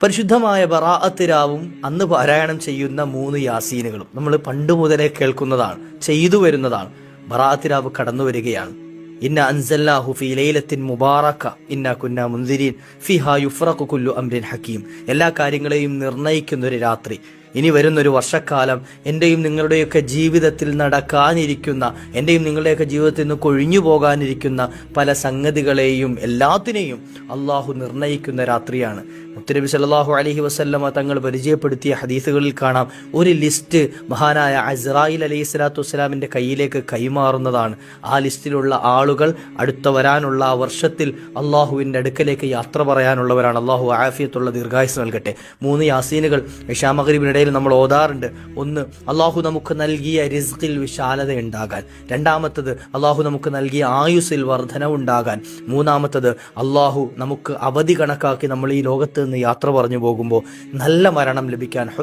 പരിശുദ്ധമായ ബറാഅത്ത് രാവും അന്ന് പാരായണം ചെയ്യുന്ന 3 യാസീനുകളും നമ്മൾ പണ്ട് മുതലേ കേൾക്കുന്നതാണ്, ചെയ്തു വരുന്നതാണ്. ബറാഅത്ത് രാവ് കടന്നു വരികയാണ്. ഇന്ന അൻസൽനാഹു ഫീ ലൈലത്തിൻ മുബാറക ഇന്നാ കുന്നാ മുൻദിരീൻ ഫീഹാ യുഫ്റഖു കുല്ലു അംരിൻ ഹകീം. എല്ലാ കാര്യങ്ങളെയും നിർണയിക്കുന്ന ഒരു രാത്രി, ഇനി വരുന്നൊരു വർഷക്കാലം എൻ്റെയും നിങ്ങളുടെയൊക്കെ ജീവിതത്തിൽ നടക്കാനിരിക്കുന്ന, എൻ്റെയും നിങ്ങളുടെയൊക്കെ ജീവിതത്തിൽ നിന്ന് കൊഴിഞ്ഞു പോകാനിരിക്കുന്ന പല സംഗതികളെയും എല്ലാത്തിനെയും അള്ളാഹു നിർണയിക്കുന്ന രാത്രിയാണ്. മുത്തുനബി സല്ലല്ലാഹു അലൈഹി വസല്ലമ തങ്ങൾ പരിചയപ്പെടുത്തിയ ഹദീസുകളിൽ കാണാം, ഒരു ലിസ്റ്റ് മഹാനായ അസ്റായിൽ അലൈഹി സ്വലാത്തു വസ്സലാമിൻ്റെ കയ്യിലേക്ക് കൈമാറുന്നതാണ്. ആ ലിസ്റ്റിലുള്ള ആളുകൾ അടുത്ത വരാനുള്ള ആ വർഷത്തിൽ അള്ളാഹുവിൻ്റെ അടുക്കലേക്ക് യാത്ര പറയാനുള്ളവരാണ്. അള്ളാഹു ആഫിയത്തുള്ള ദീർഘായുസ് നൽകട്ടെ. 3 യാസീനുകൾ ഇശാ മഗ്രിബിനിടയിൽ നമ്മൾ ഓതാറുണ്ട്. ഒന്ന്, അള്ളാഹു നമുക്ക് നൽകിയ റിസ്ഖിൽ വിശാലത ഉണ്ടാകാൻ. രണ്ടാമത്തത്, അള്ളാഹു നമുക്ക് നൽകിയ ആയുസ്സിൽ വർധനവുണ്ടാകാൻ. മൂന്നാമത്തത്, അള്ളാഹു നമുക്ക് അവധി കണക്കാക്കി നമ്മൾ ഈ ലോകത്ത് നിന്ന് യാത്ര പറഞ്ഞു പോകുമ്പോൾ നല്ല മരണം ലഭിക്കാൻ.